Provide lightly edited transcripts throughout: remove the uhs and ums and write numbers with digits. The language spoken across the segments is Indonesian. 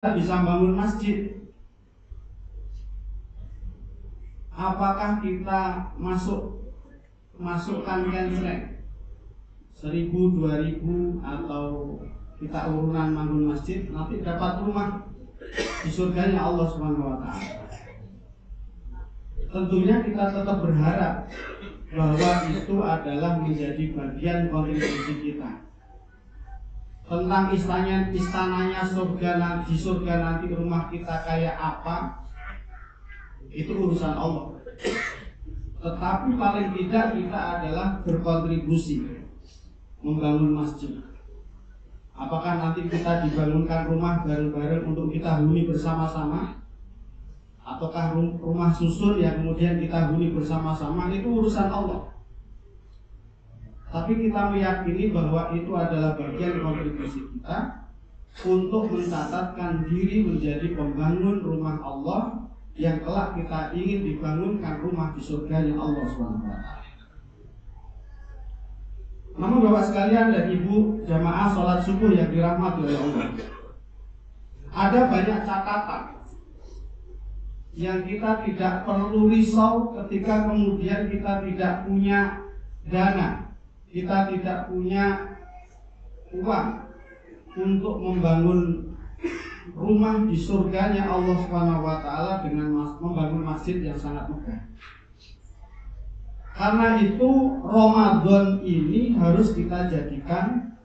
bisa bangun masjid. Apakah kita masukkan kenslet 1.000, 2.000 atau kita urunan bangun masjid, nanti dapat rumah di surganya Allah Subhanahu wa taala. Tentunya kita tetap berharap bahwa itu adalah menjadi bagian kontribusi kita. Tentang istananya surga, di surga nanti rumah kita kayak apa, itu urusan Allah. Tetapi paling tidak kita adalah berkontribusi membangun masjid. Apakah nanti kita dibangunkan rumah bareng-bareng untuk kita huni bersama-sama, ataukah rumah susun yang kemudian kita huni bersama-sama, itu urusan Allah. Tapi kita meyakini bahwa itu adalah bagian kontribusi kita untuk mencatatkan diri menjadi pembangun rumah Allah yang kelak kita ingin dibangunkan rumah di surganya Allah SWT. Namun Bapak sekalian dan Ibu jamaah sholat subuh yang dirahmati oleh Allah, ada banyak catatan yang kita tidak perlu risau ketika kemudian kita tidak punya dana, kita tidak punya uang untuk membangun rumah di surganya Allah Subhanahu wa taala dengan membangun masjid yang sangat megah. Karena itu Ramadan ini harus kita jadikan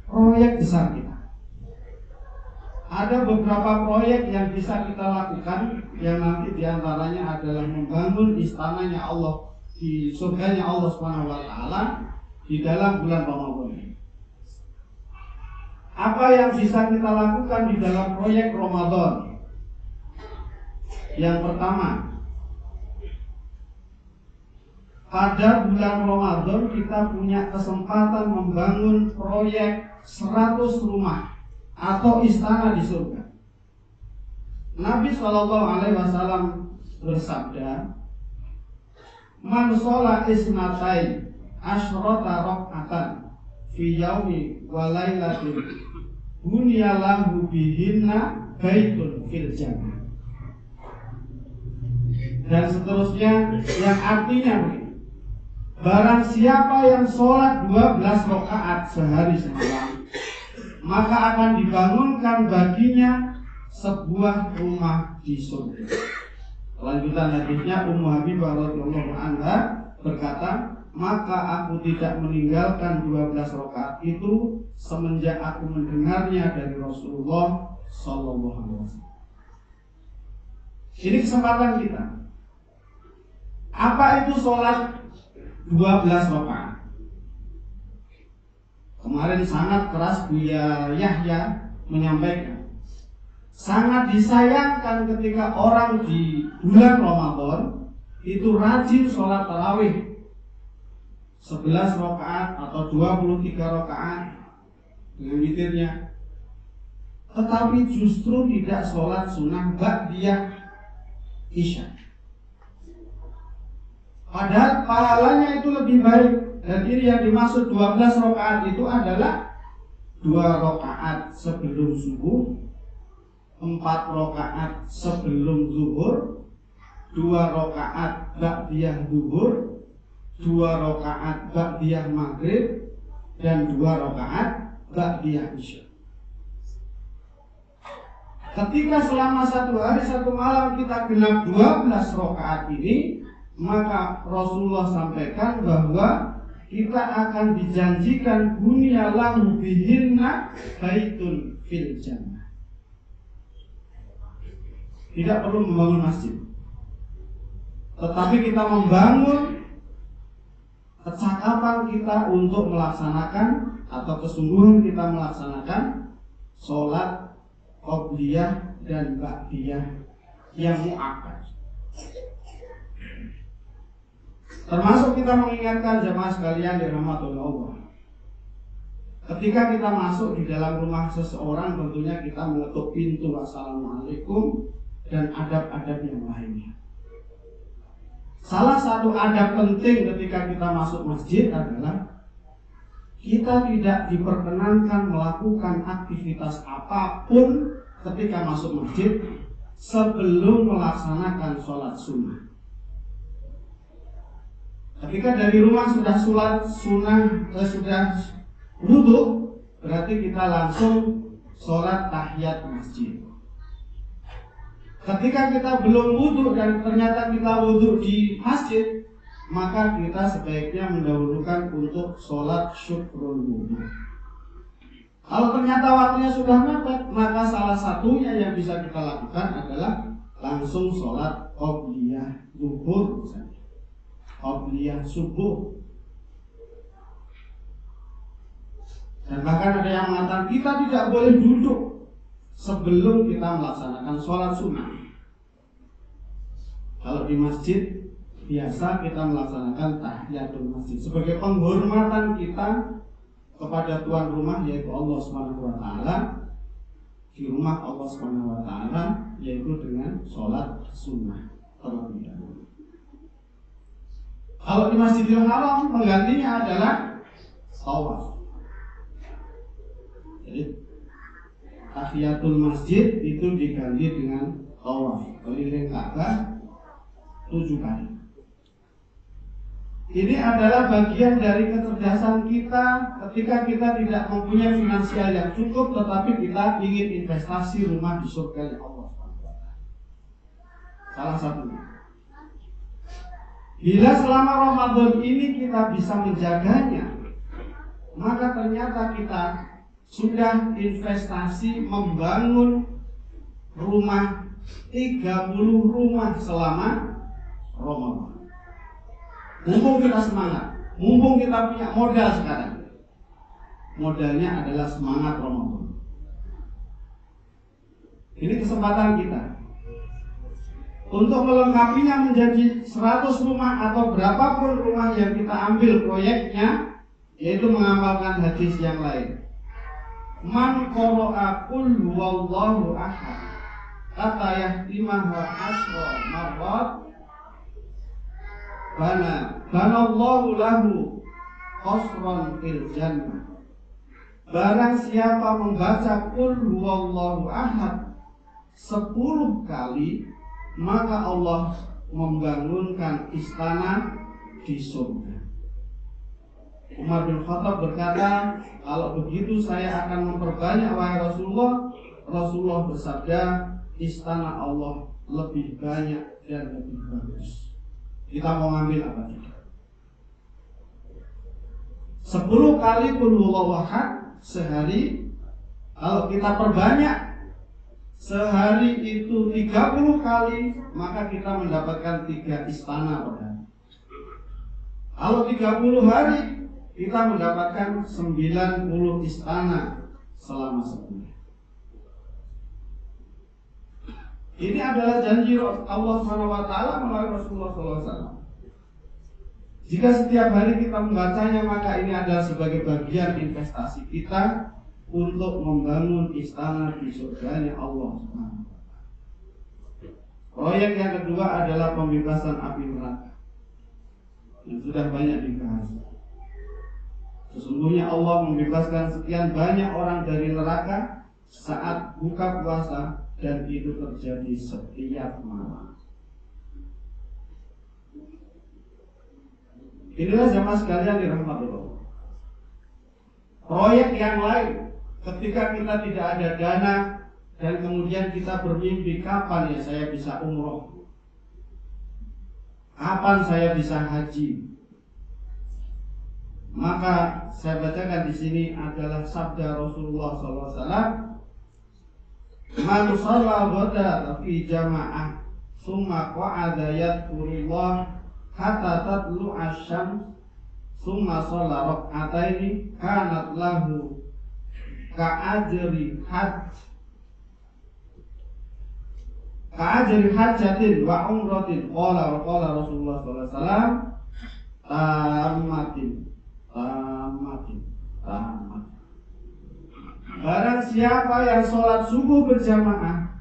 proyek besar kita. Ada beberapa proyek yang bisa kita lakukan, yang nanti diantaranya adalah membangun istananya Allah di surganya Allah Subhanahu wa taala di dalam bulan Ramadan ini. Apa yang bisa kita lakukan di dalam proyek Ramadan? Yang pertama, pada bulan Ramadan kita punya kesempatan membangun proyek 100 rumah atau istana di surga. Nabi SAW bersabda, "Man sholat isnatai asyrota rok'atan fi yaumi wa lailatin bunyalahu bihinna baitun fil jannah." Dan seterusnya yang artinya begini: barang siapa yang sholat 12 rakaat sehari semalam, maka akan dibangunkan baginya sebuah rumah di surga. Lanjutan hadisnya, Ummu Habibah radhiyallahu anha berkata, "Maka aku tidak meninggalkan 12 rakaat itu semenjak aku mendengarnya dari Rasulullah sallallahu alaihi wasallam." Ini kesempatan kita. Apa itu sholat 12 rakaat? Kemarin sangat keras Buya Yahya menyampaikan, sangat disayangkan ketika orang di bulan Ramadan itu rajin sholat tarawih 11 rakaat atau 23 rakaat dengan witirnya, tetapi justru tidak sholat sunnah ba'diyah isya. Padahal pahalanya itu lebih baik. Dan ini yang dimaksud 12 rakaat itu adalah 2 rakaat sebelum subuh, 4 rakaat sebelum zuhur, 2 rakaat ba'diyah zuhur, 2 rakaat ba'diyah maghrib, dan 2 rakaat ba'diyah isya. Ketika selama 1 hari 1 malam kita genap 12 rakaat ini, maka Rasulullah sampaikan bahwa kita akan dijanjikan bunyalahu bihinna baitun fil jannah. Tidak perlu membangun masjid, tetapi kita membangun kecakapan kita untuk melaksanakan atau kesungguhan kita melaksanakan sholat qobliyah dan ba'diyah yang muakkad. Termasuk kita mengingatkan jemaah sekalian dirahmati Allah, ketika kita masuk di dalam rumah seseorang, tentunya kita mengetuk pintu assalamualaikum dan adab-adab yang lainnya. Salah satu adab penting ketika kita masuk masjid adalah kita tidak diperkenankan melakukan aktivitas apapun ketika masuk masjid sebelum melaksanakan sholat sunnah. Ketika dari rumah sudah sholat sunnah, sudah wudhu, berarti kita langsung sholat tahiyat masjid. Ketika kita belum wudhu dan ternyata kita wudhu di masjid, maka kita sebaiknya mendahulukan untuk sholat syukrul wudhu. Kalau ternyata waktunya sudah mepet, maka salah satunya yang bisa kita lakukan adalah langsung sholat qobliyah zuhur misalnya, qobliyah subuh. Dan bahkan ada yang mengatakan kita tidak boleh duduk sebelum kita melaksanakan sholat sunnah. Kalau di masjid biasa kita melaksanakan tahiyatul masjid sebagai penghormatan kita kepada tuan rumah, yaitu Allah Subhanahu wa taala. Di rumah Allah Subhanahu wa taala, yaitu dengan sholat sunnah terlebih dahulu. Kalau di Masjidil Haram penggantinya adalah tawaf. Jadi tahiyatul masjid itu diganti dengan tawaf keliling Ka'bah 7 kali. Ini adalah bagian dari kecerdasan kita ketika kita tidak mempunyai finansial yang cukup, tetapi kita ingin investasi rumah di surga Allah. Salah satunya. Bila selama Ramadan ini kita bisa menjaganya, maka ternyata kita sudah investasi membangun rumah 30 rumah selama Ramadan. Mumpung kita semangat, mumpung kita punya modal sekarang. Modalnya adalah semangat Ramadan. Ini kesempatan kita untuk melengkapinya menjadi 100 rumah atau berapapun rumah yang kita ambil proyeknya, yaitu mengamalkan hadis yang lain. Man qara'a qul huwallahu ahad hatta yahtimaha asra marrat banallahu lahu qasran fil jannah. Barang siapa membaca qul huwallahu ahad 10 kali, maka Allah membangunkan istana di surga. Umar bin Khattab berkata, kalau begitu saya akan memperbanyak wahai Rasulullah. Rasulullah bersabda, istana Allah lebih banyak dan lebih bagus. Kita mau ngambil apa juga? 10 kali qul huwallahu ahad sehari. Kalau kita perbanyak sehari itu 30 kali, maka kita mendapatkan 3 istana pada. Kalau 30 hari, kita mendapatkan 90 istana selama sebulan. Ini adalah janji Allah SWT melalui Rasulullah SAW. Jika setiap hari kita membacanya, maka ini adalah sebagai bagian investasi kita untuk membangun istana di surganya Allah SWT. Proyek yang kedua adalah pembebasan api neraka, yang sudah banyak dibahas. Sesungguhnya Allah membebaskan sekian banyak orang dari neraka saat buka puasa, dan itu terjadi setiap malam. Inilah jamaah sekalian dirahmati Allah. Proyek yang lain, ketika kita tidak ada dana dan kemudian kita bermimpi, kapan ya saya bisa umroh, kapan saya bisa haji, maka saya bacakan di sini adalah sabda Rasulullah SAW. Man shalla ghada fi jama'ah summa qa'ada yadhkurullah hatta tatlu asy-syams summa shalla rak'ataini kanat lahu ka'ajri hajjatin wa umratin. Qala Rasulullah sallallahu alaihi wasallam tamatin. Barang siapa yang sholat subuh berjamaah,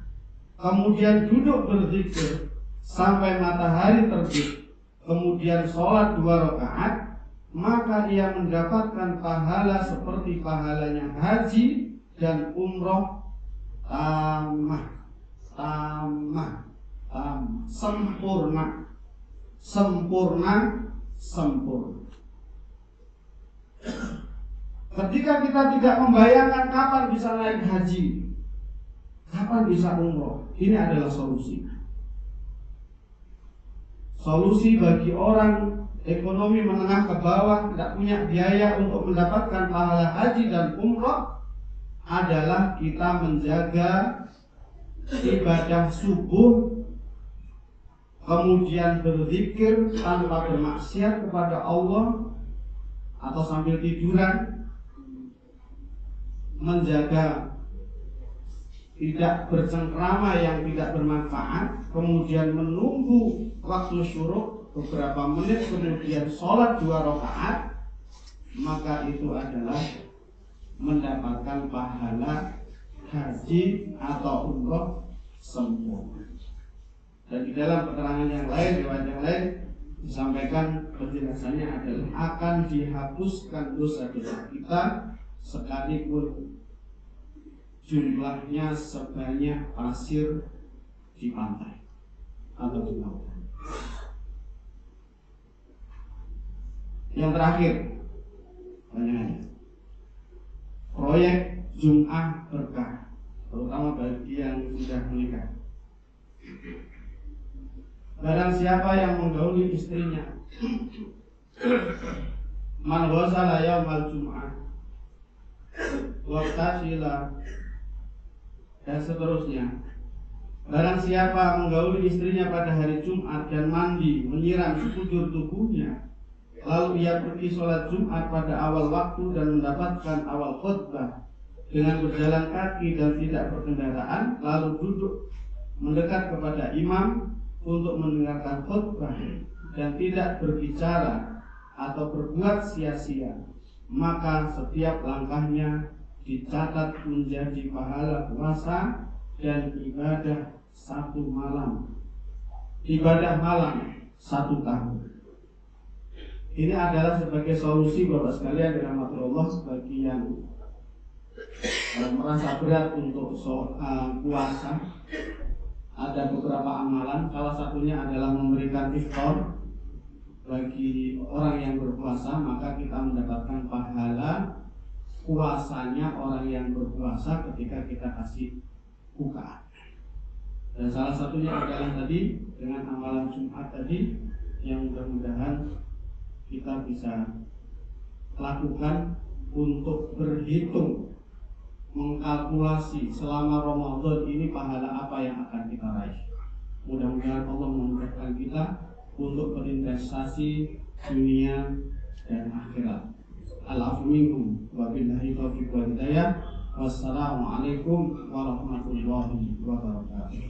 kemudian duduk berzikir sampai matahari terbit, kemudian sholat 2 rakaat, maka ia mendapatkan pahala seperti pahalanya haji dan umroh tamah, sempurna, sempurna, sempurna. Ketika kita tidak membayangkan kapan bisa naik haji, kapan bisa umroh, ini adalah solusi. Solusi bagi orang ekonomi menengah ke bawah tidak punya biaya untuk mendapatkan pahala haji dan umroh adalah kita menjaga ibadah subuh, kemudian berzikir tanpa bermaksiat kepada Allah atau sambil tiduran, menjaga tidak bercengkrama yang tidak bermanfaat, kemudian menunggu waktu syuruk beberapa menit, kemudian sholat 2 rakaat, maka itu adalah mendapatkan pahala haji atau umroh sempurna. Dan di dalam keterangan yang lain, riwayat yang lain disampaikan penjelasannya adalah akan dihapuskan dosa-dosa kita sekalipun jumlahnya sebanyak pasir di pantai atau di lautan. Yang terakhir, pertanyaannya, proyek Jum'ah Berkah, terutama bagi yang sudah menikah. Barang siapa yang menggauli istrinya, man ghasala yaumal jum'ah waqtasila, dan seterusnya. Barang siapa menggauli istrinya pada hari Jumat dan mandi menyiram sekujur tubuhnya, lalu ia pergi sholat Jumat pada awal waktu dan mendapatkan awal khutbah dengan berjalan kaki dan tidak berkendaraan, lalu duduk mendekat kepada imam untuk mendengarkan khutbah dan tidak berbicara atau berbuat sia-sia, maka setiap langkahnya dicatat menjadi pahala puasa dan ibadah 1 malam, ibadah malam 1 tahun. Ini adalah sebagai solusi Bapak sekalian rahmatullah bagi yang merasa berat untuk puasa. Ada beberapa amalan, salah satunya adalah memberikan iftar bagi orang yang berpuasa, maka kita mendapatkan pahala puasanya orang yang berpuasa ketika kita kasih bukaan. Dan salah satunya adalah tadi dengan amalan Jumat tadi yang mudah-mudahan kita bisa lakukan untuk berhitung, mengkalkulasi selama Ramadan ini pahala apa yang akan kita raih. Mudah-mudahan Allah memudahkan kita untuk berinvestasi dunia dan akhirat. Al-afu minkum wa billahi taufiq wal hidayah. Wassalamualaikum warahmatullahi wabarakatuh.